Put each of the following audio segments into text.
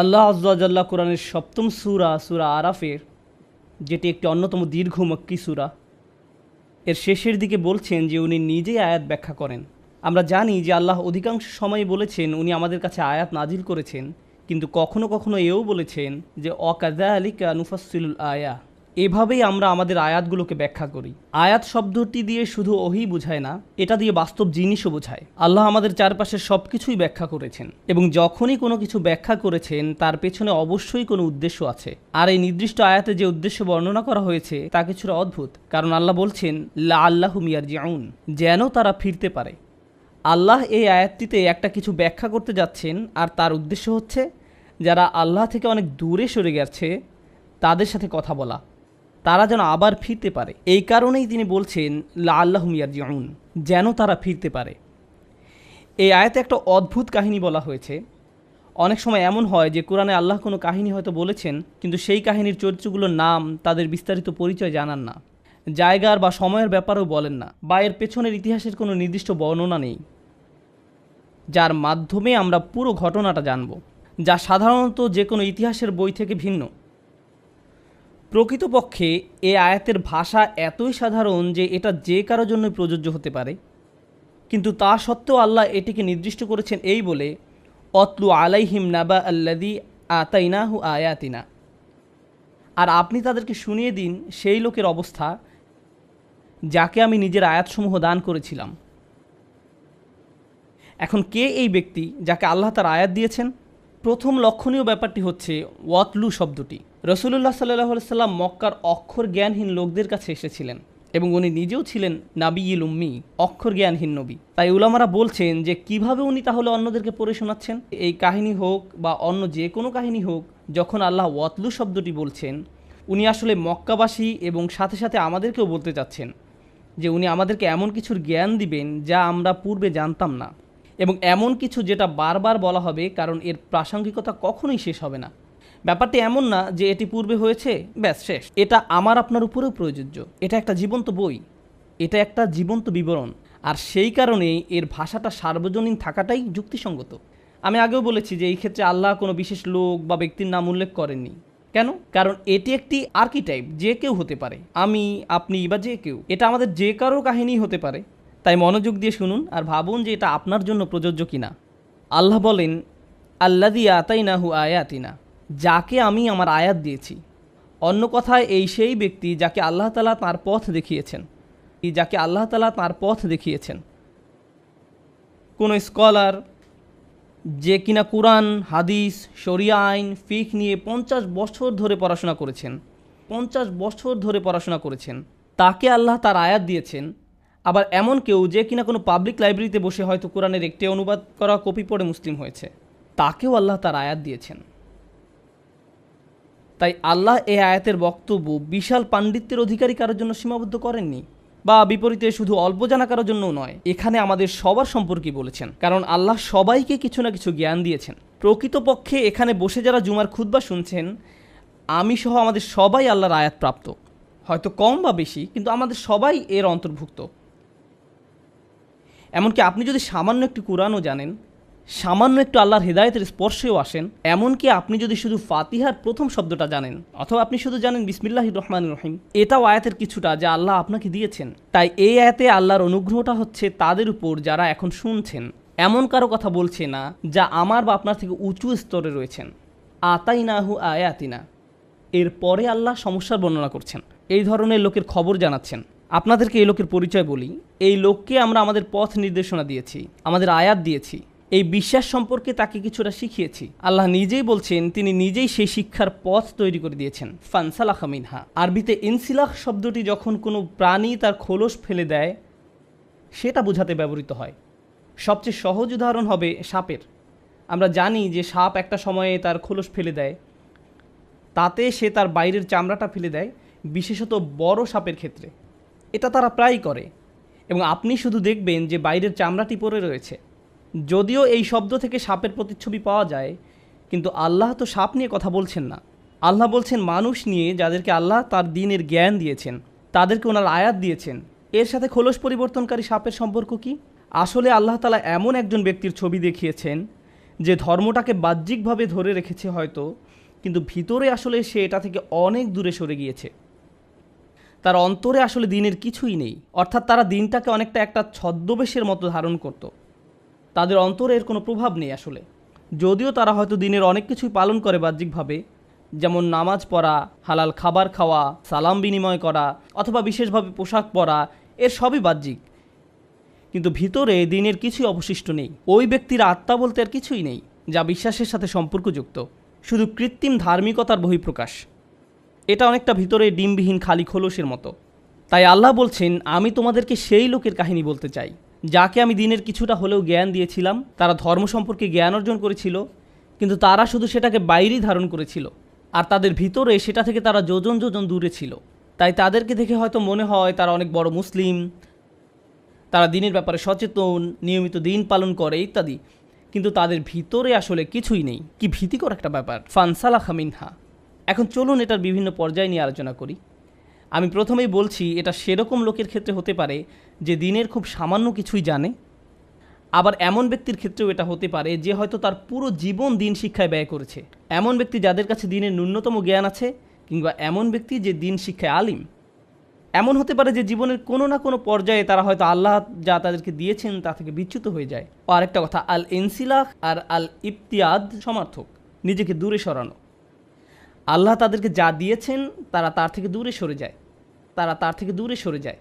আল্লাহ আজ্জা ওয়া জাল্লা কোরআনের সপ্তম সূরা সূরা আরাফের, যেটি একটি অন্যতম দীর্ঘ মক্কি সূরা, এর শেষের দিকে বলছেন যে উনি নিজেই আয়াত ব্যাখ্যা করেন। আমরা জানি যে আল্লাহ অধিকাংশ সময় বলেছেন উনি আমাদের কাছে আয়াত নাজিল করেছেন, কিন্তু কখনো কখনো এও বলেছেন যে অকাযালিকা নুফাসসিলুল আয়া, এভাবেই আমরা আমাদের আয়াতগুলোকে ব্যাখ্যা করি। আয়াত শব্দটি দিয়ে শুধু ওহী বোঝায় না, এটা দিয়ে বাস্তব জিনিসও বোঝায়। আল্লাহ আমাদের চারপাশের সব কিছুই ব্যাখ্যা করেছেন, এবং যখনই কোনো কিছু ব্যাখ্যা করেছেন তার পেছনে অবশ্যই কোনো উদ্দেশ্য আছে। আর এই নির্দিষ্ট আয়াতে যে উদ্দেশ্য বর্ণনা করা হয়েছে তা কিছুটা অদ্ভুত, কারণ আল্লাহ বলছেন লাআল্লাহুম ইয়ারজিউন, যেন তারা ফিরতে পারে। আল্লাহ এই আয়াতটিতে একটা কিছু ব্যাখ্যা করতে যাচ্ছেন, আর তার উদ্দেশ্য হচ্ছে যারা আল্লাহ থেকে অনেক দূরে সরে গেছে তাদের সাথে কথা বলা, তারা যেন আবার ফিরতে পারে। এই কারণেই তিনি বলছেন লাআল্লাহুম ইয়ারজিউন, যেন তারা ফিরতে পারে। এই আয়াতে একটা অদ্ভুত কাহিনী বলা হয়েছে। অনেক সময় এমন হয় যে কোরআনে আল্লাহ কোনো কাহিনী হয়তো বলেছেন, কিন্তু সেই কাহিনীর চরিত্রগুলোর নাম, তাদের বিস্তারিত পরিচয় জানান না, জায়গার বা সময়ের ব্যাপারেও বলেন না, বা এর পেছনের ইতিহাসের কোনো নির্দিষ্ট বর্ণনা নেই, যার মাধ্যমে আমরা পুরো ঘটনাটা জানব, যা সাধারণত যে কোনো ইতিহাসের বই থেকে ভিন্ন। প্রকৃতপক্ষে এ আয়াতের ভাষা এতই সাধারণ যে এটা যে কারো জন্যই প্রযোজ্য হতে পারে, কিন্তু তা সত্ত্বেও আল্লাহ এটিকে নির্দিষ্ট করেছেন এই বলে, অতলু আলাইহিম নাবা আল্লাযী আতাইনাহু আয়াতিনা, আর আপনি তাদেরকে শুনিয়ে দিন সেই লোকের অবস্থা যাকে আমি নিজের আয়াতসমূহ দান করেছিলাম। এখন কে এই ব্যক্তি যাকে আল্লাহ তার আয়াত দিয়েছেন? প্রথম লক্ষণীয় ব্যাপারটি হচ্ছে ওয়াতলু শব্দটি। রাসূলুল্লাহ সাল্লাল্লাহু আলাইহি সাল্লাম মক্কার অক্ষর জ্ঞানহীন লোকদের কাছে এসেছিলেন, এবং উনি নিজেও ছিলেন নাবিয়ুল উম্মি, অক্ষর জ্ঞানহীন নবী। তাই উলামারা বলছেন যে কিভাবে উনি তাহলে অন্যদেরকে পড়ে শোনাচ্ছেন? এই কাহিনী হোক বা অন্য যে কোনো কাহিনী হোক, যখন আল্লাহ ওয়াতলু শব্দটি বলছেন, উনি আসলে মক্কাবাসী এবং সাথে সাথে আমাদেরকেও বলতে চাচ্ছেন যে উনি আমাদেরকে এমন কিছুর জ্ঞান দিবেন যা আমরা পূর্বে জানতাম না, এবং এমন কিছু যেটা বারবার বলা হবে, কারণ এর প্রাসঙ্গিকতা কখনোই শেষ হবে না। ব্যাপারটি এমন না যে এটি পূর্বে হয়েছে ব্যাস শেষ। এটা আমার আপনার উপরেও প্রযোজ্য। এটা একটা জীবন্ত বই, এটা একটা জীবন্ত বিবরণ, আর সেই কারণে এর ভাষাটা সার্বজনীন থাকাটাই যুক্তিসঙ্গত। আমি আগেও বলেছি যে এই ক্ষেত্রে আল্লাহ কোনো বিশেষ লোক বা ব্যক্তির নাম উল্লেখ করেননি। কেন? কারণ এটি একটি আর্কিটাইপ, যে কেউ হতে পারে, আমি, আপনি বা যে কেউ। এটা আমাদের যে কারো কাহিনী হতে পারে। তাই মনোযোগ দিয়ে শুনুন আর ভাবুন যে এটা আপনার জন্য প্রযোজ্য কিনা। আল্লাহ বলেন আল্লাযী আতাইনাহু আয়াতিনা, যাকে আমি আমার আয়াত দিয়েছি। অন্য কথায় এই সেই ব্যক্তি যাকে আল্লাহ তাআলা তাঁর পথ দেখিয়েছেন, যাকে আল্লাহ তাআলা তাঁর পথ দেখিয়েছেন। কোনো স্কলার যে কিনা কুরআন, হাদিস, শরিয়া আইন, ফিকহ নিয়ে 50 বছর ধরে পড়াশোনা করেছেন, 50 বছর ধরে পড়াশোনা করেছেন, তাকে আল্লাহ তার আয়াত দিয়েছেন। আবার এমন কেউ যে কিনা কোনো পাবলিক লাইব্রেরিতে বসে হয়তো কোরআনের একটি অনুবাদ করা কপি পড়ে মুসলিম হয়েছে, তাকেও আল্লাহ তার আয়াত দিয়েছেন। তাই আল্লাহ এই আয়াতের বক্তব্য বিশাল পাণ্ডিত্যের অধিকারী কারোর জন্য সীমাবদ্ধ করেননি, বা বিপরীতে শুধু অল্প জানা কারোর জন্যও নয়। এখানে আমাদের সবার সম্পর্কে বলেছেন, কারণ আল্লাহ সবাইকে কিছু না কিছু জ্ঞান দিয়েছেন। প্রকৃতপক্ষে এখানে বসে যারা জুমার খুতবা শুনছেন, আমি সহ আমাদের সবাই আল্লাহর আয়াত প্রাপ্ত, হয়তো কম বা বেশি, কিন্তু আমাদের সবাই এর অন্তর্ভুক্ত। এমনকি আপনি যদি সামান্য একটু কোরআনও জানেন, সামান্য একটু আল্লাহর হেদায়েতের স্পর্শেও আসেন, এমনকি আপনি যদি শুধু ফাতিহার প্রথম শব্দটা জানেন, অথবা আপনি শুধু জানেন বিসমিল্লাহির রহমানির রহিম, এটাও আয়াতের কিছুটা যা আল্লাহ আপনাকে দিয়েছেন। তাই এই আয়াতে আল্লাহর অনুগ্রহটা হচ্ছে তাদের উপর যারা এখন শুনছেন। এমন কারো কথা বলছে না যা আমার বা আপনার থেকে উঁচু স্তরে রয়েছেন। আতাইনাহু আয়াতিনা, এরপরে আল্লাহ সমস্যার বর্ণনা করছেন, এই ধরনের লোকের খবর জানাচ্ছেন। আপনাদেরকে এই লোকের পরিচয় বলি। এই লোককে আমরা আমাদের পথ নির্দেশনা দিয়েছি, আমাদের আয়াত দিয়েছি, এই বিশ্বাস সম্পর্কে তাকে কিছুটা শিখিয়েছি। আল্লাহ নিজেই বলছেন তিনি নিজেই সেই শিক্ষার পথ তৈরি করে দিয়েছেন। ফানসালাখা মিনহা, আরবিতে ইনসিলাখ শব্দটি যখন কোনো প্রাণী তার খোলস ফেলে দেয় সেটা বোঝাতে ব্যবহৃত হয়। সবচেয়ে সহজ উদাহরণ হবে সাপের। আমরা জানি যে সাপ একটা সময়ে তার খোলস ফেলে দেয়, তাতে সে তার বাইরের চামড়াটা ফেলে দেয়, বিশেষত বড় সাপের ক্ষেত্রে এটা তারা প্রায়ই করে, এবং আপনি শুধু দেখবেন যে বাইরের চামড়াটি পড়ে রয়েছে। যদিও এই শব্দ থেকে সাপের প্রতিচ্ছবি পাওয়া যায়, কিন্তু আল্লাহ তো সাপ নিয়ে কথা বলছেন না। আল্লাহ বলছেন মানুষ নিয়ে, যাদেরকে আল্লাহ তার দ্বীনের জ্ঞান দিয়েছেন, তাদেরকে ওনার আয়াত দিয়েছেন। এর সাথে খোলস পরিবর্তনকারী সাপের সম্পর্ক কি? আসলে আল্লাহ তাআলা এমন একজন ব্যক্তির ছবি দেখিয়েছেন যে ধর্মটাকে বাহ্যিকভাবে ধরে রেখেছে হয়তো, কিন্তু ভিতরে আসলে সে এটা থেকে অনেক দূরে সরে গিয়েছে। তার অন্তরে আসলে দিনের কিছুই নেই, অর্থাৎ তারা দিনটাকে অনেকটা একটা ছদ্মবেশের মতো ধারণ করত। তাদের অন্তরে এর কোনো প্রভাব নেই আসলে, যদিও তারা হয়তো দিনের অনেক কিছুই পালন করে বাহ্যিকভাবে, যেমন নামাজ পড়া, হালাল খাবার খাওয়া, সালাম বিনিময় করা অথবা বিশেষভাবে পোশাক পরা, এর সবই বাহ্যিক, কিন্তু ভিতরে দিনের কিছুই অবশিষ্ট নেই। ওই ব্যক্তির আত্মা বলতে আর কিছুই নেই যা বিশ্বাসের সাথে সম্পর্কযুক্ত, শুধু কৃত্রিম ধার্মিকতার বহিঃপ্রকাশ। এটা অনেকটা ভিতরে ডিমবিহীন খালি খোলসের মতো। তাই আল্লাহ বলছেন, আমি তোমাদেরকে সেই লোকের কাহিনী বলতে চাই যাকে আমি দিনের কিছুটা হলেও জ্ঞান দিয়েছিলাম। তারা ধর্ম সম্পর্কে জ্ঞান অর্জন করেছিল, কিন্তু তারা শুধু সেটাকে বাইরেই ধারণ করেছিল, আর তাদের ভিতরে সেটা থেকে তারা যোজন যোজন দূরে ছিল। তাই তাদেরকে দেখে হয়তো মনে হয় তারা অনেক বড় মুসলিম, তারা দিনের ব্যাপারে সচেতন, নিয়মিত দিন পালন করে ইত্যাদি, কিন্তু তাদের ভিতরে আসলে কিছুই নেই। কি ভীতিকর একটা ব্যাপার। ফানসালাখা মিনহা। এখন চলুন এটার বিভিন্ন পর্যায় নিয়ে আলোচনা করি। আমি প্রথমেই বলছি, এটা সেরকম লোকের ক্ষেত্রে হতে পারে যে দিনের খুব সামান্য কিছুই জানে, আবার এমন ব্যক্তির ক্ষেত্রেও এটা হতে পারে যে হয়তো তার পুরো জীবন দিন শিক্ষায় ব্যয় করেছে। এমন ব্যক্তি যাদের কাছে দিনের ন্যূনতম জ্ঞান আছে, কিংবা এমন ব্যক্তি যে দিন শিক্ষায় আলিম। এমন হতে পারে যে জীবনের কোনো না কোনো পর্যায়ে তারা হয়তো আল্লাহ যা তাদেরকে দিয়েছেন তা থেকে বিচ্যুত হয়ে যায়। ও আরেকটা কথা, আল ইনসিলাহ আর আল ইবতিয়াদ সমার্থক, নিজেকে দূরে সরানো। আল্লাহ তাদেরকে যা দিয়েছেন তারা তার থেকে দূরে সরে যায়।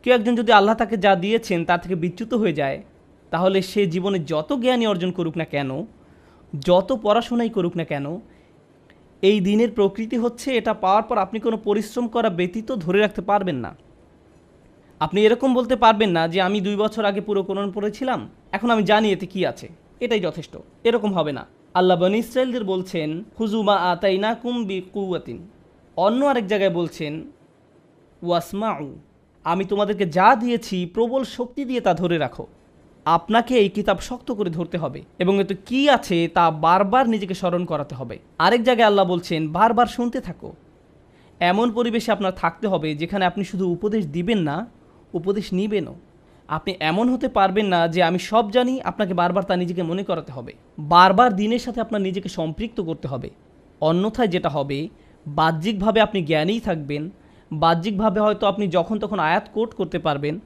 কেউ একজন যদি আল্লাহ তাকে যা দিয়েছেন তার থেকে বিচ্যুত হয়ে যায়, তাহলে সে জীবনে যত জ্ঞানই অর্জন করুক না কেন, যত পড়াশোনাই করুক না কেন, এই দিনের প্রকৃতি হচ্ছে এটা পাওয়ার পর আপনি কোনো পরিশ্রম করা ব্যতীত ধরে রাখতে পারবেন না। আপনি এরকম বলতে পারবেন না যে আমি 2 বছর আগে পুরো কোরআন পড়েছিলাম, এখন আমি জানি এতে কি আছে, এটাই যথেষ্ট। এরকম হবে না। আল্লাহ বনী ইসরাঈলদের বলছেন, হুজুমা আতাইনাকুম বিকুওয়াতিন। অন্য আরেক জায়গায় বলছেন, ওয়াসমাউ, আমি তোমাদেরকে যা দিয়েছি প্রবল শক্তি দিয়ে তা ধরে রাখো। আপনাকে এই কিতাব শক্ত করে ধরতে হবে এবং এতে কি আছে তা বারবার নিজেকে স্মরণ করাতে হবে। আরেক জায়গায় আল্লাহ বলছেন, বারবার শুনতে থাকো। এমন পরিবেশে আপনার থাকতে হবে যেখানে আপনি শুধু উপদেশ দিবেন না, উপদেশ নিবেনও। আপনি এমন হতে পারবেন না যে আমি সব জানি, আপনাকে বারবার তা নিজেকে মনে করাতে হবে, বারবার দিনের সাথে আপনার নিজেকে সম্পৃক্ত করতে হবে। অন্যথায় যেটা হবে, বাহ্যিকভাবে আপনি জ্ঞানীই থাকবেন, বাহ্যিকভাবে হয়তো আপনি যখন তখন আয়াত কোট করতে পারবেন,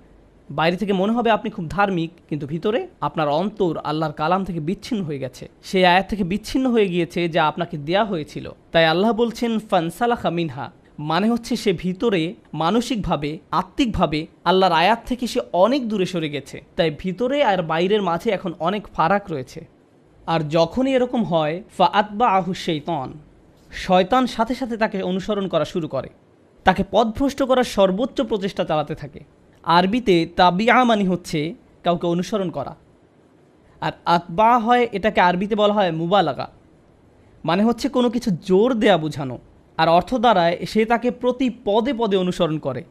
বাইরে থেকে মনে হবে আপনি খুব ধার্মিক, কিন্তু ভিতরে আপনার অন্তর আল্লাহর কালাম থেকে বিচ্ছিন্ন হয়ে গেছে, সেই আয়াত থেকে বিচ্ছিন্ন হয়ে গিয়েছে যা আপনাকে দেয়া হয়েছিল। তাই আল্লাহ বলছেন, ফানসালাখা মিনহা, মানে হচ্ছে সে ভিতরে মানসিকভাবে, আত্মিকভাবে আল্লাহর আয়াত থেকে সে অনেক দূরে সরে গেছে। তাই ভিতরে আর বাইরের মাঝে এখন অনেক ফারাক রয়েছে। আর যখনই এরকম হয়, ফাআতবাআহু শাইতান, শয়তান সাথে সাথে তাকে অনুসরণ করা শুরু করে, তাকে পথভ্রষ্ট করার সর্বোচ্চ প্রচেষ্টা চালাতে থাকে। আরবিতে তাবিআ মানে হচ্ছে কাউকে অনুসরণ করা, আর আতবা হয়, এটাকে আরবিতে বলা হয় মুবালাগা, মানে হচ্ছে কোনো কিছু জোর দেয়া বোঝানো। আর অর্থ দ্বারায় সে তাকে প্রতি পদে পদে অনুসরণ করে,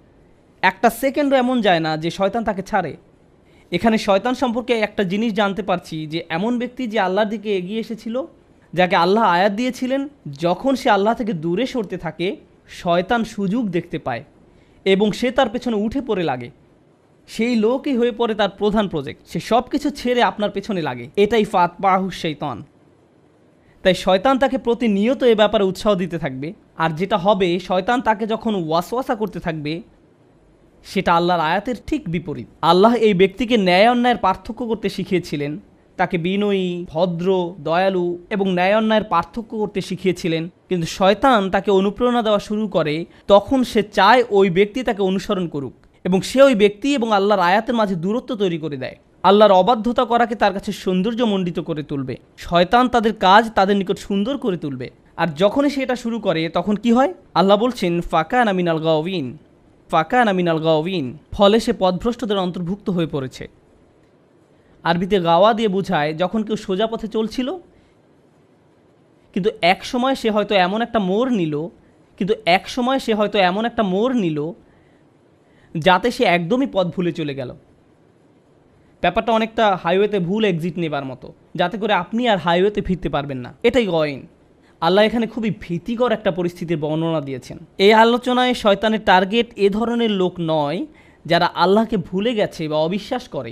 একটা সেকেন্ডও এমন যায় না যে শয়তান তাকে ছাড়ে। এখানে শয়তান সম্পর্কে একটা জিনিস জানতে পারছি যে এমন ব্যক্তি যে আল্লাহর দিকে এগিয়ে এসেছিল, যাকে আল্লাহ আয়াত দিয়েছিলেন, যখন সে আল্লাহ থেকে দূরে সরতে থাকে, শয়তান সুযোগ দেখতে পায় এবং সে তার পেছনে উঠে পড়ে লাগে। সেই লোকই হয়ে পড়ে তার প্রধান প্রজেক্ট, সে সব কিছু ছেড়ে আপনার পেছনে লাগে। এটাই ফাতবাহু শাইতান। তাই শয়তান তাকে প্রতিনিয়ত এ ব্যাপারে উৎসাহ দিতে থাকবে, আর যেটা হবে, শয়তান তাকে যখন ওয়াসওয়াসা করতে থাকবে, সেটা আল্লাহর আয়াতের ঠিক বিপরীত। আল্লাহ এই ব্যক্তিকে ন্যায় অন্যায়ের পার্থক্য করতে শিখিয়েছিলেন, তাকে বিনয়ী, ভদ্র, দয়ালু এবং ন্যায় অন্যায়ের পার্থক্য করতে শিখিয়েছিলেন, কিন্তু শয়তান তাকে অনুপ্রেরণা দেওয়া শুরু করে। তখন সে চায় ওই ব্যক্তি তাকে অনুসরণ করুক এবং সে ওই ব্যক্তি এবং আল্লাহর আয়াতের মাঝে দূরত্ব তৈরি করে দেয়। আল্লাহর অবাধ্যতা করাকে তার কাছে সৌন্দর্যমণ্ডিত করে তুলবে। শয়তান তাদের কাজ তাদের নিকট সুন্দর করে তুলবে। আর যখনই সে এটা শুরু করে, তখন কি হয়? আল্লাহ বলছেন, ফাকানা মিনাল গাওয়িন, ফলে সে পথভ্রষ্টদের অন্তর্ভুক্ত হয়ে পড়েছে। আরবিতে গাওয়া দিয়ে বোঝায় যখন কেউ সোজা পথে চলছিল, কিন্তু এক সময় সে হয়তো এমন একটা মোড় নিল যাতে সে একদমই পথ ভুলে চলে গেল। ব্যাপারটা অনেকটা হাইওয়েতে ভুল এক্সিট নেবার মতো, যাতে করে আপনি আর হাইওয়েতে ফিরতে পারবেন না। এটাই গয়ন। আল্লাহ এখানে খুবই ভীতিকর একটা পরিস্থিতির বর্ণনা দিয়েছেন। এই আলোচনায় শয়তানের টার্গেট এ ধরনের লোক নয় যারা আল্লাহকে ভুলে গেছে বা অবিশ্বাস করে।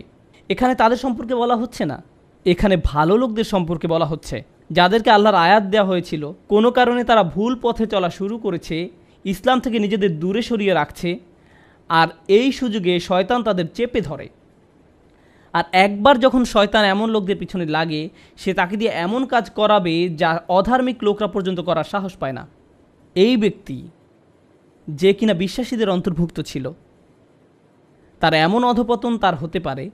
এখানে তাদের সম্পর্কে বলা হচ্ছে না, এখানে ভালো লোকদের সম্পর্কে বলা হচ্ছে, যাদেরকে আল্লাহর আয়াত দেওয়া হয়েছিল, কোনো কারণে তারা ভুল পথে চলা শুরু করেছে, ইসলাম থেকে নিজেদের দূরে সরিয়ে রাখছে, আর এই সুযোগে শয়তান তাদের চেপে ধরে। আর একবার যখন শয়তান এমন লোকদের পিছনে লাগে, সে তাকে দিয়ে এমন কাজ করাবে যা অধার্মিক লোকরা পর্যন্ত করার সাহস পায় না। এই ব্যক্তি যে কিনা বিশ্বাসীদের অন্তর্ভুক্ত ছিল, তার এমন অধপতন তার হতে পারে,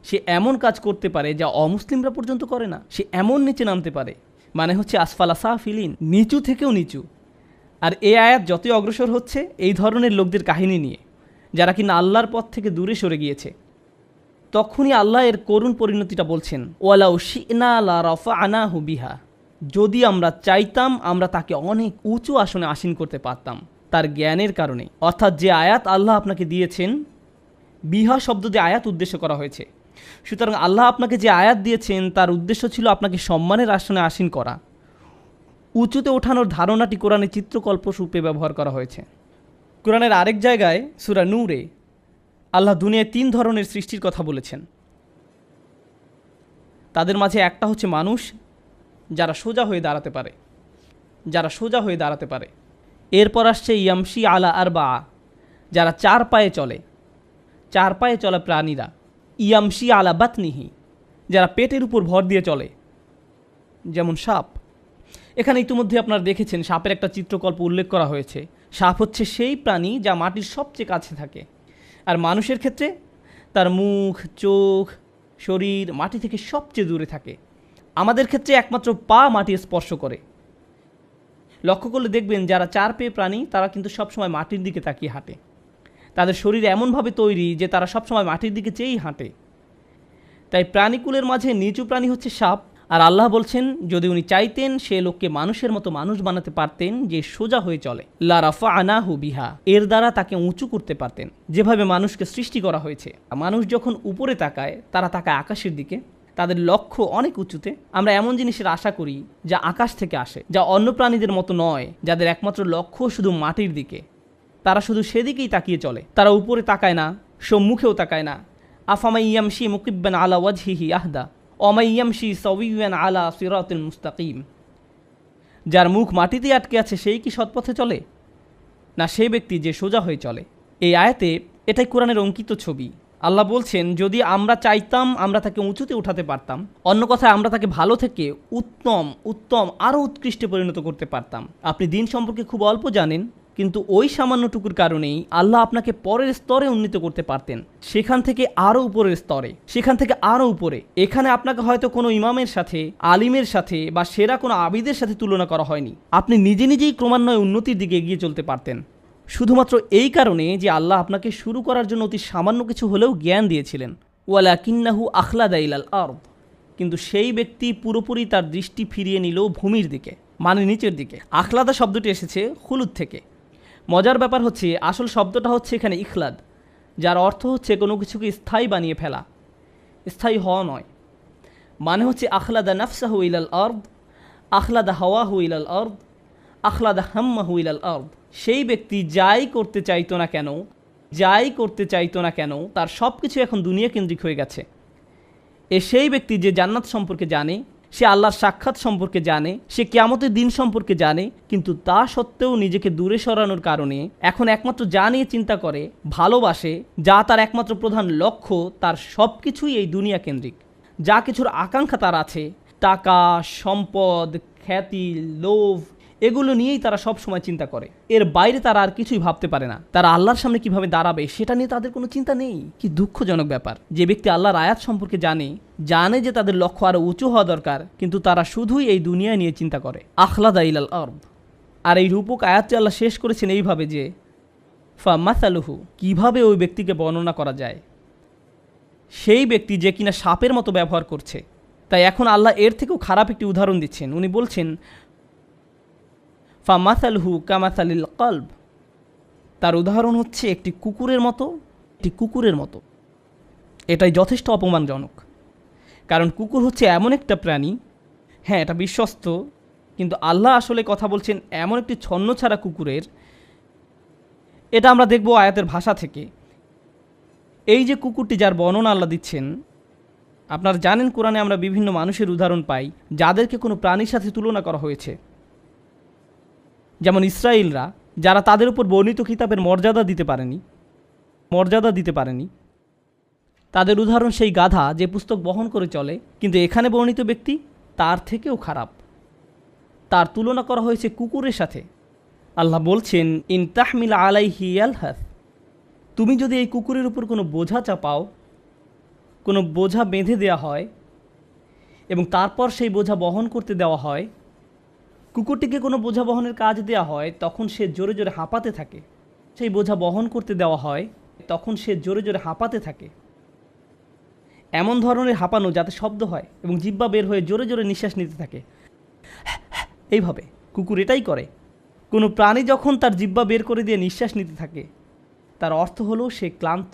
সে এমন কাজ করতে পারে যা অমুসলিমরা পর্যন্ত করে না, সে এমন নিচে নামতে পারে, মানে হচ্ছে আসফালা সাফিলিন, নিচু থেকেও নিচু। আর এই আয়াত যতই অগ্রসর হচ্ছে এই ধরনের লোকদের কাহিনী নিয়ে, যারা কিনা আল্লাহর পথ থেকে দূরে সরে গিয়েছে, তখনই আল্লাহ এর করুণ পরিণতিটা বলছেন, ওয়ালাউ শি'না লা রাফা'নাহু বিহা, যদি আমরা চাইতাম আমরা তাকে অনেক উঁচু আসনে আসীন করতে পারতাম তার জ্ঞানের কারণে। অর্থাৎ যে আয়াত আল্লাহ আপনাকে দিয়েছেন, বিহা শব্দ দিয়ে আয়াত উদ্দেশ্য করা হয়েছে। সুতরাং আল্লাহ আপনাকে যে আয়াত দিয়েছেন তার উদ্দেশ্য ছিল আপনাকে সম্মানের আসনে আসীন করা। উঁচুতে ওঠানোর ধারণাটি কোরআনে চিত্রকল্পরূপে ব্যবহার করা হয়েছে। কোরআনের আরেক জায়গায় সূরা নূরে আল্লাহ দুনিয়ায় 3 ধরনের সৃষ্টির কথা বলেছেন। তাদের মাঝে একটা হচ্ছে মানুষ, যারা সোজা হয়ে দাঁড়াতে পারে, এরপর আসছে ইয়ামশি আলা আরবা, যারা 4 পায়ে চলা প্রাণীরা। ইয়ামশি আলা বাতনিহি, যারা পেটের উপর ভর দিয়ে চলে, যেমন সাপ। এখানে ইতিমধ্যে আপনারা দেখেছেন সাপের একটা চিত্রকল্প উল্লেখ করা হয়েছে। সাপ হচ্ছে সেই প্রাণী যা মাটির সবচেয়ে কাছে থাকে, আর মানুষের ক্ষেত্রে তার মুখ, চোখ, শরীর মাটি থেকে সবচেয়ে দূরে থাকে। আমাদের ক্ষেত্রে একমাত্র পা মাটি স্পর্শ করে। লক্ষ্য করলে দেখবেন যারা 4 পেয়ে প্রাণী তারা কিন্তু সবসময় মাটির দিকে তাকিয়ে হাঁটে। তাদের শরীর এমনভাবে তৈরি যে তারা সবসময় মাটির দিকে চেয়েই হাঁটে। তাই প্রাণীকুলের মাঝে নিচু প্রাণী হচ্ছে সাপ। আর আল্লাহ বলছেন, যদি উনি চাইতেন সে লোককে মানুষের মতো মানুষ বানাতে পারতেন যে সোজা হয়ে চলে, লা রাফা'নাহু বিহা, এর দ্বারা তাকে উঁচু করতে পারতেন। যেভাবে মানুষকে সৃষ্টি করা হয়েছে, মানুষ যখন উপরে তাকায় তারা তাকায় আকাশের দিকে, তাদের লক্ষ্য অনেক উঁচুতে। আমরা এমন জিনিসের আশা করি যা আকাশ থেকে আসে, যা অন্য প্রাণীদের মতো নয়, যাদের একমাত্র লক্ষ্য শুধু মাটির দিকে, তারা শুধু সেদিকেই তাকিয়ে চলে। তারা উপরে তাকায় না, সম্মুখেও তাকায় না। আফামাই ইয়ামশি মুকিব্বান আলা ওয়াজহিহি আহদা ওমাই ইয়ামশি সাওয়িয়ান আলা সিরাতিল মুস্তাকিম, যার মুখ মাটিতে আটকে আছে সেই কি সৎপথে চলে, না সেই ব্যক্তি যে সোজা হয়ে চলে। এই আয়াতে এটাই কোরআনের অঙ্কিত ছবি। আল্লাহ বলছেন, যদি আমরা চাইতাম আমরা তাকে উঁচুতে উঠাতে পারতাম, অন্য কথায় আমরা তাকে ভালো থেকে উত্তম আরও উৎকৃষ্টে পরিণত করতে পারতাম। আপনি দিন সম্পর্কে খুব অল্প জানেন, কিন্তু ওই সামান্যটুকুর কারণেই আল্লাহ আপনাকে পরের স্তরে উন্নীত করতে পারতেন, সেখান থেকে আরও উপরের স্তরে, সেখান থেকে আরও উপরে। এখানে আপনাকে হয়তো কোনো ইমামের সাথে, আলিমের সাথে বা সেরা কোনো আবিদের সাথে তুলনা করা হয়নি। আপনি নিজেই ক্রমান্বয়ে উন্নতির দিকে এগিয়ে চলতে পারতেন, শুধুমাত্র এই কারণে যে আল্লাহ আপনাকে শুরু করার জন্য অতি সামান্য কিছু হলেও জ্ঞান দিয়েছিলেন। ওয়ালাকিন্নাহু আখলাদা ইলাল আরদ, কিন্তু সেই ব্যক্তি পুরোপুরি তার দৃষ্টি ফিরিয়ে নিল ভূমির দিকে, মানে নিচের দিকে। আখলাদা শব্দটি এসেছে খুলুদ থেকে। মজার ব্যাপার হচ্ছে আসল শব্দটা হচ্ছে এখানে ইখলাদ, যার অর্থ হচ্ছে কোনো কিছুকে স্থায়ী বানিয়ে ফেলা, স্থায়ী হওয়া নয়। মানে হচ্ছে আখলাদা নাফসাহু ইলাল আরদ, আখলাদা হাওয়াহু ইলাল আরদ, আখলাদা হাম্মাহু ইলাল আরদ। সেই ব্যক্তি যাই করতে চাইতো না কেন তার সব কিছু এখন দুনিয়া কেন্দ্রিক হয়ে গেছে। সেই ব্যক্তি যে জান্নাত সম্পর্কে জানে, সে আল্লাহর সাক্ষাৎ সম্পর্কে জানে, সে কিয়ামতের দিন সম্পর্কে জানে, কিন্তু তা সত্ত্বেও নিজেকে দূরে সরানোর কারণে এখন একমাত্র যা নিয়ে চিন্তা করে, ভালোবাসে, যা তার একমাত্র প্রধান লক্ষ্য, তার সব কিছুই এই দুনিয়া কেন্দ্রিক। যা কিছুর আকাঙ্ক্ষা তার আছে, টাকা, সম্পদ, খ্যাতি, লোভ, এগুলো নিয়েই তারা সব সময় চিন্তা করে। এর বাইরে তারা আর কিছুই ভাবতে পারে না। তারা আল্লাহর সামনে কিভাবে দাঁড়াবে সেটা নিয়ে তাদের কোনো চিন্তা নেই। কি দুঃখজনক ব্যাপার, যে ব্যক্তি আল্লাহর আয়াত সম্পর্কে জানে যে তাদের লক্ষ্য আরও উঁচু হওয়া দরকার, কিন্তু তারা শুধুই এই দুনিয়া নিয়ে চিন্তা করে। আখলাদা ইলাল আরদ। আর এই রূপক আয়াতটি আল্লাহ শেষ করেছেন এইভাবে যে ফামাসালুহু, কিভাবে ওই ব্যক্তিকে বর্ণনা করা যায়, সেই ব্যক্তি যে কিনা সাপের মতো ব্যবহার করছে। তাই এখন আল্লাহ এর থেকেও খারাপ একটি উদাহরণ দিচ্ছেন। উনি বলছেন, ফামাসালহু কামাসালিল কলব, তার উদাহরণ হচ্ছে একটি কুকুরের মতো। এটাই যথেষ্ট অপমানজনক, কারণ কুকুর হচ্ছে এমন একটা প্রাণী, হ্যাঁ এটা বিশ্বস্ত, কিন্তু আল্লাহ আসলে কথা বলছেন এমন একটি ছন্নছাড়া কুকুরের। এটা আমরা দেখব আয়াতের ভাষা থেকে। এই যে কুকুরটি যার বর্ণনা আল্লাহ দিচ্ছেন, আপনারা জানেন কোরআনে আমরা বিভিন্ন মানুষের উদাহরণ পাই যাদেরকে কোনো প্রাণীর সাথে তুলনা করা হয়েছে, যেমন ইসরায়েলরা, যারা তাদের উপর বর্ণিত কিতাবের মর্যাদা দিতে পারেনি। তাদের উদাহরণ সেই গাধা যে পুস্তক বহন করে চলে, কিন্তু এখানে বর্ণিত ব্যক্তি তার থেকেও খারাপ। তার তুলনা করা হয়েছে কুকুরের সাথে। আল্লাহ বলছেন, ইন তাহমিল আলাইহি ইয়ালহাস, তুমি যদি এই কুকুরের উপর কোনো বোঝা চাপাও, কোনো বোঝা বেঁধে দেওয়া হয় এবং তারপর সেই বোঝা বহন করতে দেওয়া হয়, কুকুরটিকে কোনো বোঝা বহনের কাজ দেওয়া হয়, তখন সে জোরে জোরে হাঁপাতে থাকে। সেই বোঝা বহন করতে দেওয়া হয়, তখন সে জোরে জোরে হাঁপাতে থাকে, এমন ধরনের হাঁপানো যাতে শব্দ হয় এবং জিহ্বা বের হয়ে জোরে জোরে নিঃশ্বাস নিতে থাকে। এইভাবে কুকুর এটাই করে। কোনো প্রাণী যখন তার জিহ্বা বের করে দিয়ে নিঃশ্বাস নিতে থাকে, তার অর্থ হলো সে ক্লান্ত।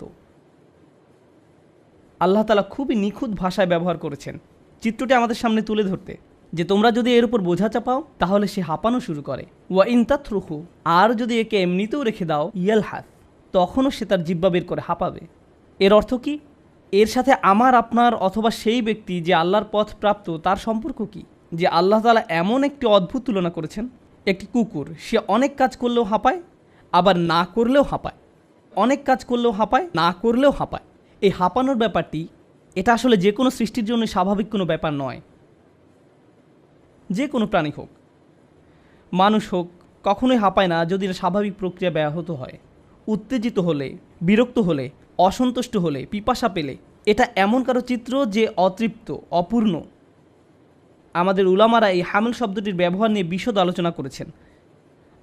আল্লাহ তাআলা খুবই নিখুঁত ভাষায় ব্যবহার করেছেন চিত্রটি আমাদের সামনে তুলে ধরতে, যে তোমরা যদি এর উপর বোঝা চাপাও তাহলে সে হাঁপানো শুরু করে। ওয়া ইন তাতরুহু, আর যদি একে এমনিতেও রেখে দাও, ইয়ালহাস, তখনও সে তার জিহ্বা বের করে হাঁপাবে। এর অর্থ কি? এর সাথে আমার, আপনার অথবা সেই ব্যক্তি যে আল্লাহর পথ প্রাপ্ত তার সম্পর্ক কি? যে আল্লাহ তাআলা এমন একটি অদ্ভুত তুলনা করেছেন, একটি কুকুর, সে অনেক কাজ করলেও হাঁপায়, আবার না করলেও হাঁপায়, অনেক কাজ করলেও হাঁপায়, না করলেও হাঁপায়। এই হাঁপানোর ব্যাপারটি, এটা আসলে যে কোনো সৃষ্টির জন্য স্বাভাবিক কোনো ব্যাপার নয়। যে কোনো প্রাণী হোক, মানুষ হোক, কখনোই হাঁপায় না যদি না স্বাভাবিক প্রক্রিয়া ব্যাহত হয়। উত্তেজিত হলে, বিরক্ত হলে, অসন্তুষ্ট হলে, পিপাসা পেলে, এটা এমন কারো চিত্র যে অতৃপ্ত, অপূর্ণ। আমাদের উলামারা এই হামিল শব্দটির ব্যবহার নিয়ে বিশদ আলোচনা করেছেন,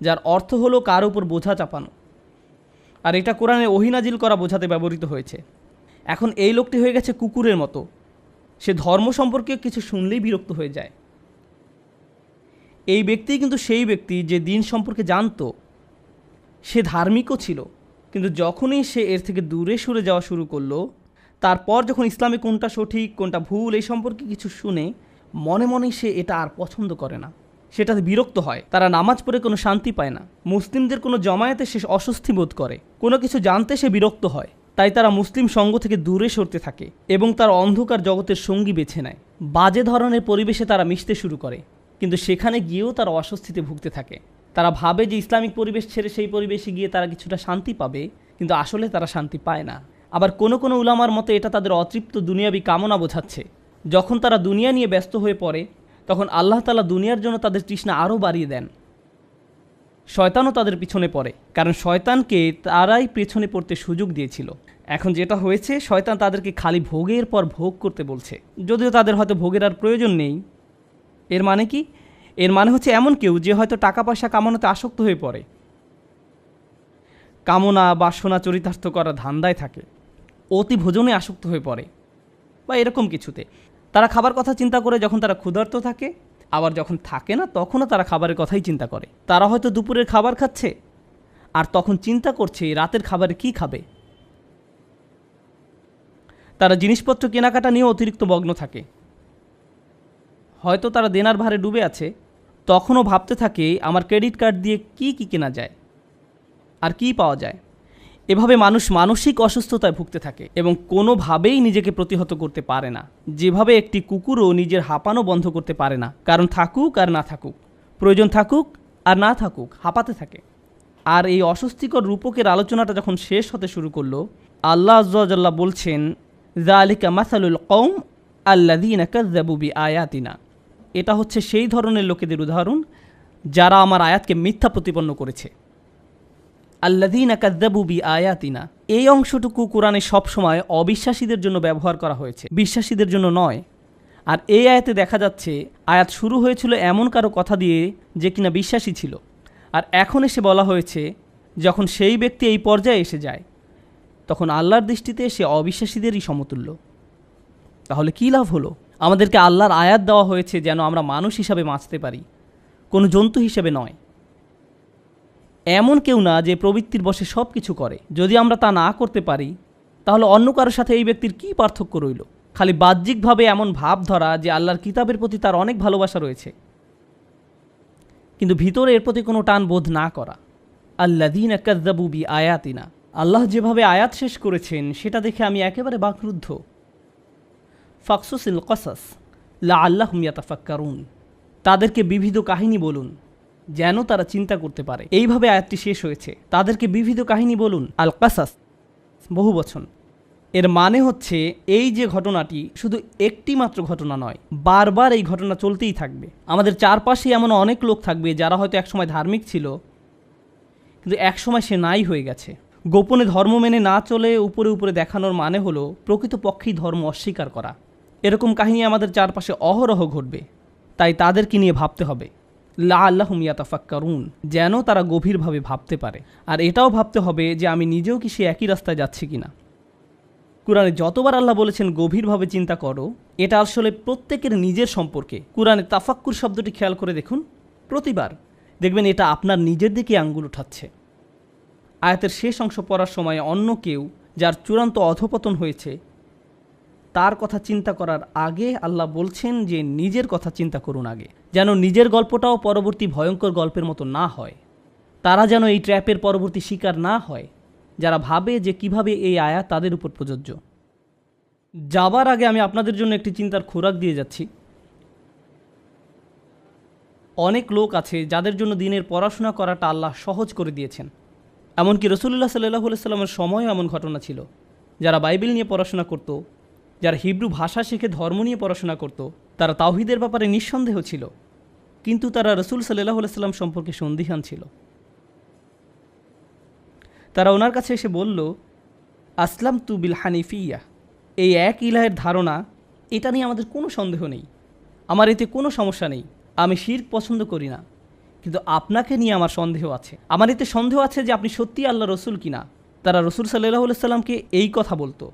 যার অর্থ হলো কার উপর বোঝা চাপানো, আর এটা কোরআনে ওহী নাজিল করা বোঝাতে ব্যবহৃত হয়েছে। এখন এই লোকটি হয়ে গেছে কুকুরের মতো। সে ধর্ম সম্পর্কে কিছু শুনলেই বিরক্ত হয়ে যায়। এই ব্যক্তি কিন্তু সেই ব্যক্তি যে দিন সম্পর্কে জানত, সে ধার্মিকও ছিল, কিন্তু যখনই সে এর থেকে দূরে সরে যাওয়া শুরু করলো, তারপর যখন ইসলামে কোনটা সঠিক কোনটা ভুল এই সম্পর্কে কিছু শুনে মনে মনেই সে এটা আর পছন্দ করে না, সেটাতে বিরক্ত হয়। তারা নামাজ পড়ে কোনো শান্তি পায় না, মুসলিমদের কোনো জমায়েতে সে অস্বস্তি বোধ করে, কোনো কিছু জানতে সে বিরক্ত হয়। তাই তারা মুসলিম সঙ্গ থেকে দূরে সরতে থাকে এবং তার অন্ধকার জগতের সঙ্গী বেছে নেয়। বাজে ধরনের পরিবেশে তারা মিশতে শুরু করে, কিন্তু সেখানে গিয়েও তারা অস্বস্তিতে ভুগতে থাকে। তারা ভাবে যে ইসলামিক পরিবেশ ছেড়ে সেই পরিবেশে গিয়ে তারা কিছুটা শান্তি পাবে, কিন্তু আসলে তারা শান্তি পায় না। আবার কোনো কোনো উলামার মতে এটা তাদের অতৃপ্ত দুনিয়াবী কামনা বোঝাচ্ছে। যখন তারা দুনিয়া নিয়ে ব্যস্ত হয়ে পড়ে, তখন আল্লাহ তাআলা দুনিয়ার জন্য তাদের তৃষ্ণা আরও বাড়িয়ে দেন। শয়তানও তাদের পিছনে পড়ে, কারণ শয়তানকে তারাই পেছনে পড়তে সুযোগ দিয়েছিল। এখন যেটা হয়েছে, শয়তান তাদেরকে খালি ভোগের পর ভোগ করতে বলছে, যদিও তাদের হয়তো ভোগের আর প্রয়োজন নেই। এর মানে কি? এর মানে হচ্ছে এমন কেউ যে হয়তো টাকা পয়সা কামানোতে আসক্ত হয়ে পড়ে, কামনা বাসনা চরিতার্থ করার ধান্দায় থাকে, অতি ভোজনে আসক্ত হয়ে পড়ে, বা এরকম কিছুতে। তারা খাবার কথা চিন্তা করে যখন তারা ক্ষুধার্ত থাকে, আবার যখন থাকে না তখনও তারা খাবারের কথাই চিন্তা করে। তারা হয়তো দুপুরের খাবার খাচ্ছে আর তখন চিন্তা করছে রাতের খাবারে কি খাবে। তারা জিনিসপত্র কেনাকাটা নিয়ে অতিরিক্ত মগ্ন থাকে, হয়তো তারা দেনার ভারে ডুবে আছে, তখনও ভাবতে থাকে আমার ক্রেডিট কার্ড দিয়ে কি কি কেনা যায় আর কি পাওয়া যায়। এভাবে মানুষ মানসিক অসুস্থতায় ভুগতে থাকে এবং কোনোভাবেই নিজেকে প্রতিহত করতে পারে না। যেভাবে একটি কুকুরও নিজের হাঁপানো বন্ধ করতে পারে না, কারণ থাকুক আর না থাকুক, প্রয়োজন থাকুক আর না থাকুক, হাঁপাতে থাকে। আর এই অস্বস্তিকর রূপকের আলোচনাটা যখন শেষ হতে শুরু করলো, আল্লাহ আযজা ওয়া জাল্লা বলছেন, যালিকা মাসালুল কওম আল্লাযীনা কাযযাবু বিআয়াতিনা, এটা হচ্ছে সেই ধরনের লোকেদের উদাহরণ যারা আমার আয়াতকে মিথ্যা প্রতিপন্ন করেছে। আল্লাযীনা কাযযাবু বিআয়াতিনা, এই অংশটুকু কোরআনে সবসময় অবিশ্বাসীদের জন্য ব্যবহার করা হয়েছে, বিশ্বাসীদের জন্য নয়। আর এই আয়াতে দেখা যাচ্ছে আয়াত শুরু হয়েছিল এমন কারো কথা দিয়ে যে কিনা বিশ্বাসী ছিল, আর এখন এসে বলা হয়েছে যখন সেই ব্যক্তি এই পর্যায়ে এসে যায় তখন আল্লাহর দৃষ্টিতে সে অবিশ্বাসীদেরই সমতুল্য। তাহলে কী লাভ হলো? আমাদেরকে আল্লাহর আয়াত দেওয়া হয়েছে যেন আমরা মানুষ হিসাবে বাঁচতে পারি, কোনো জন্তু হিসেবে নয়। এমন কেউ না যে প্রবৃত্তির বশে সব কিছু করে। যদি আমরা তা না করতে পারি, তাহলে অন্য কারোর সাথে এই ব্যক্তির কী পার্থক্য রইল? খালি বাহ্যিকভাবে এমন ভাব ধরা যে আল্লাহর কিতাবের প্রতি তার অনেক ভালোবাসা রয়েছে, কিন্তু ভিতরে এর প্রতি কোনো টান বোধ না করা। আল্লাযীনা কাযযাবু বিআয়াতিনা, আল্লাহ যেভাবে আয়াত শেষ করেছেন সেটা দেখে আমি একেবারে বাকরুদ্ধ। ফাকসুসিল কসাস লাআল্লাহুম ইয়াতাফাক্কারুন, তাদেরকে বিবিধ কাহিনী বলুন যেন তারা চিন্তা করতে পারে। এইভাবে আয়াতটি শেষ হয়েছে, তাদেরকে বিবিধ কাহিনী বলুন। আল কাসাস বহু বচন, এর মানে হচ্ছে এই যে ঘটনাটি শুধু একটি মাত্র ঘটনা নয়, বারবার এই ঘটনা চলতেই থাকবে। আমাদের চারপাশে এমন অনেক লোক থাকবে যারা হয়তো একসময় ধার্মিক ছিল, কিন্তু একসময় সে নাই হয়ে গেছে। গোপনে ধর্ম মেনে না চলে উপরে উপরে দেখানোর মানে হলো প্রকৃতপক্ষেই ধর্ম অস্বীকার করা। এরকম কাহিনী আমাদের চারপাশে অহরহ ঘটবে, তাই তাদেরকে নিয়ে ভাবতে হবে। লাআল্লাহুম ইয়াতাফাক্কারুন, যেন তারা গভীরভাবে ভাবতে পারে। আর এটাও ভাবতে হবে যে আমি নিজেও কি সে একই রাস্তায় যাচ্ছি কিনা। কুরআনে যতবার আল্লাহ বলেছেন গভীরভাবে চিন্তা করো, এটা আসলে প্রত্যেকের নিজের সম্পর্কে। কুরআনে তাফাক্কুর শব্দটি খেয়াল করে দেখুন, প্রতিবার দেখবেন এটা আপনার নিজের দিকে আঙ্গুল উঠাচ্ছে। আয়াতের শেষ অংশ পড়ার সময় অন্য কেউ যার চূড়ান্ত অধপতন হয়েছে তার কথা চিন্তা করার আগে আল্লাহ বলছেন যে নিজের কথা চিন্তা করুন আগে, যেন নিজের গল্পটাও পরবর্তী ভয়ঙ্কর গল্পের মতো না হয়। তারা যেন এই ট্র্যাপের পরবর্তী শিকার না হয়, যারা ভাবে যে কিভাবে এই আয়াত তাদের উপর প্রযোজ্য। যাবার আগে আমি আপনাদের জন্য একটি চিন্তার খোরাক দিয়ে যাচ্ছি। অনেক লোক আছে যাদের জন্য দিনের পড়াশোনা করাটা আল্লাহ সহজ করে দিয়েছেন। এমনকি রাসূলুল্লাহ সাল্লাল্লাহু আলাইহি সাল্লামের সময়ও এমন ঘটনা ছিল, যারা বাইবেল নিয়ে পড়াশোনা করত, যারা হিব্রু ভাষা শিখে ধর্ম নিয়ে পড়াশোনা করত, তারা তাওহীদের ব্যাপারে নিঃসন্দেহ ছিল, কিন্তু তারা রাসূল সাল্লাল্লাহু আলাইহি সাল্লাম সম্পর্কে সন্দিহান ছিল। তারা ওনার কাছে এসে বলল, আসলাম তু বিল হানিফিয়া, এই এক ইলাহের ধারণা, এটা নিয়ে আমাদের কোনো সন্দেহ নেই, আমার এতে কোনো সমস্যা নেই, আমি শিরক পছন্দ করি না, কিন্তু আপনাকে নিয়ে আমার সন্দেহ আছে। আমার এতে সন্দেহ আছে যে আপনি সত্যিই আল্লাহ রসুল কিনা। তারা রসুল সাল্লাল্লাহু আলাইহি সাল্লামকে এই কথা বলতো।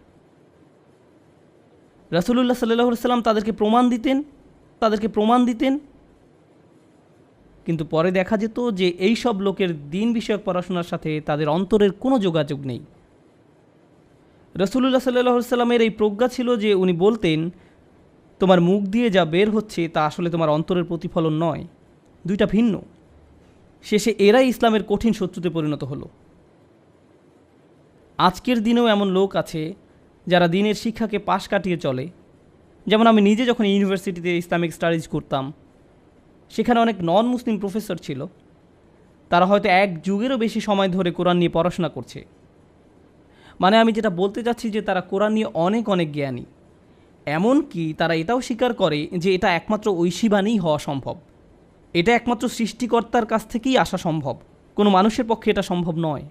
রাসূলুল্লাহ সাল্লাল্লাহু আলাইহি সাল্লাম তাদেরকে প্রমাণ দিতেন, কিন্তু পরে দেখা যেত যে এই সব লোকের দিন বিষয়ক পড়াশোনার সাথে তাদের অন্তরের কোনো যোগাযোগ নেই। রাসূলুল্লাহ সাল্লাল্লাহু আলাইহি সাল্লামের এই প্রজ্ঞা ছিল যে উনি বলতেন, তোমার মুখ দিয়ে যা বের হচ্ছে তা আসলে তোমার অন্তরের প্রতিফলন নয়, দুইটা ভিন্ন। শেষে এরাই ইসলামের কঠিন শত্রুতে পরিণত হলো। আজকের দিনেও এমন লোক আছে যারা দিনের শিক্ষাকে পাশ কাটিয়ে চলে। যেমন আমি নিজে যখন ইউনিভার্সিটিতে ইসলামিক স্টাডিজ করতাম, সেখানে অনেক নন মুসলিম প্রফেসর ছিল, তারা হয়তো এক যুগেরও বেশি সময় ধরে কোরআন নিয়ে পড়াশোনা করছে। মানে আমি যেটা বলতে চাচ্ছি যে তারা কোরআন নিয়ে অনেক অনেক জ্ঞানী। এমনকি তারা এটাও স্বীকার করে যে এটা একমাত্র ঐশীবাণীই হওয়া সম্ভব, এটা একমাত্র সৃষ্টিকর্তার কাছ থেকেই আসা সম্ভব, কোনো মানুষের পক্ষে এটা সম্ভব নয়,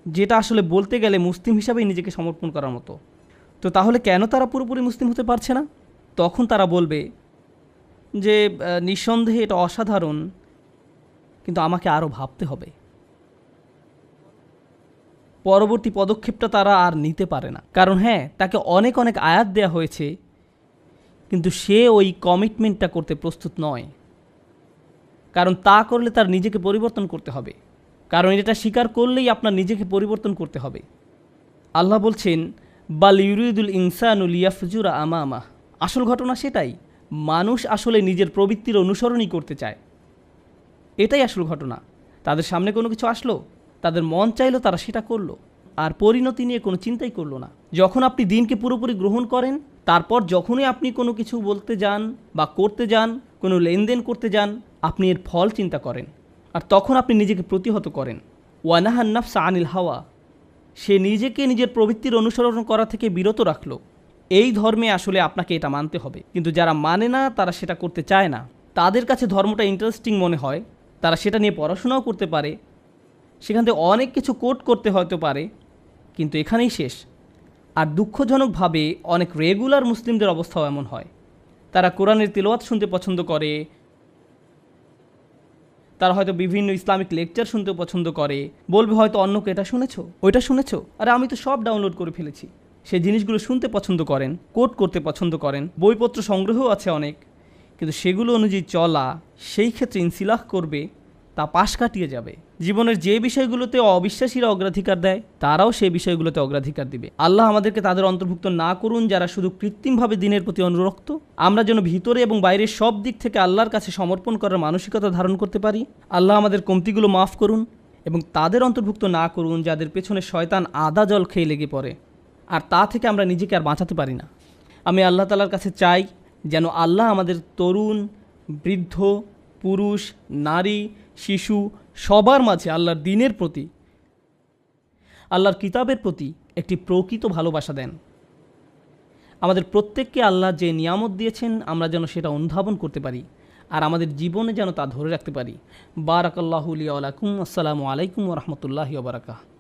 যেটা আসলে বলতে গেলে মুসলিম হিসাবেই নিজেকে সমর্পণ করার মতো। তো তাহলে কেন তারা পুরোপুরি মুসলিম হতে পারছে না? তখন তারা বলবে যে নিঃসন্দেহে এটা অসাধারণ, কিন্তু আমাকে আরও ভাবতে হবে। পরবর্তী পদক্ষেপটা তারা আর নিতে পারে না, কারণ হ্যাঁ, তাকে অনেক অনেক আয়াত দেয়া হয়েছে, কিন্তু সে ওই কমিটমেন্টটা করতে প্রস্তুত নয়। কারণ তা করলে তার নিজেকে পরিবর্তন করতে হবে, কারণ এটা স্বীকার করলেই আপনার নিজেকে পরিবর্তন করতে হবে। আল্লাহ বলছেন, বাল ইউরিদুল ইনসানু লিয়াফজুরা আমামা, আসল ঘটনা সেটাই, মানুষ আসলে নিজের প্রবৃত্তির অনুসরণই করতে চায়, এটাই আসল ঘটনা। তাদের সামনে কোনো কিছু আসলো, তাদের মন চাইলো, তারা সেটা করলো, আর পরিণতি নিয়ে কোনো চিন্তাই করলো না। যখন আপনি দিনকে পুরোপুরি গ্রহণ করেন, তারপর যখনই আপনি কোনো কিছু বলতে যান বা করতে যান, কোনো লেনদেন করতে যান, আপনি এর ফল চিন্তা করেন, আর তখন আপনি নিজেকে প্রতিহত করেন। ওয়ানাহান নাফসা আনিল হাওয়া, সে নিজেকে নিজের প্রবৃত্তির অনুসরণ করা থেকে বিরত রাখলো। এই ধর্মে আসলে আপনাকে এটা মানতে হবে, কিন্তু যারা মানে না, তারা সেটা করতে চায় না। তাদের কাছে ধর্মটা ইন্টারেস্টিং মনে হয়, তারা সেটা নিয়ে পড়াশোনাও করতে পারে, সেখান থেকে অনেক কিছু কোট করতে হয়তো পারে, কিন্তু এখানেই শেষ। আর দুঃখজনকভাবে অনেক রেগুলার মুসলিমদের অবস্থাও এমন হয়। তারা কোরআনের তিলাওয়াত শুনতে পছন্দ করে, তারা হয়তো বিভিন্ন ইসলামিক লেকচার শুনতে পছন্দ করে, বলবে হয়তো অন্যকে এটা শুনেছো, ওইটা শুনেছো, আরে আমি তো সব ডাউনলোড করে ফেলেছি। সেই জিনিসগুলো শুনতে পছন্দ করেন, কোট করতে পছন্দ করেন, বইপত্র সংগ্রহও আছে অনেক, কিন্তু সেগুলো অনুযায়ী চলা, সেই ক্ষেত্রে ইনসিলাহ করবে, তা পাশ কাটিয়ে যাবে। জীবনের যে বিষয়গুলোতে অবিশ্বাসীরা অগ্রাধিকার দেয়, তারাও সেই বিষয়গুলোতে অগ্রাধিকার দিবে। আল্লাহ আমাদেরকে তাদের অন্তর্ভুক্ত না করুন যারা শুধু কৃত্রিমভাবে দিনের প্রতি অনুরক্ত। আমরা যেন ভিতরে এবং বাইরের সব দিক থেকে আল্লাহর কাছে সমর্পণ করার মানসিকতা ধারণ করতে পারি। আল্লাহ আমাদের কমতিগুলো মাফ করুন এবং তাদের অন্তর্ভুক্ত না করুন যাদের পেছনে শয়তান আদা জল খেয়ে লেগে পড়ে, আর তা থেকে আমরা নিজেকে আর বাঁচাতে পারি না। আমি আল্লাহ তাআলার কাছে চাই যেন আল্লাহ আমাদের তরুণ, বৃদ্ধ, পুরুষ, নারী, শিশু সবার মাঝে আল্লাহর দ্বীনের প্রতি, আল্লাহর কিতাবের প্রতি একটি প্রকৃত ভালোবাসা দেন। আমাদের প্রত্যেককে আল্লাহ যে নিয়ামত দিয়েছেন আমরা যেন সেটা অনুধাবন করতে পারি আর আমাদের জীবনে যেন তা ধরে রাখতে পারি। বারাকাল্লাহু লি ওয়া লাকুম। আসসালামু আলাইকুম ওয়া রাহমাতুল্লাহি ওয়া বারাকাতুহু।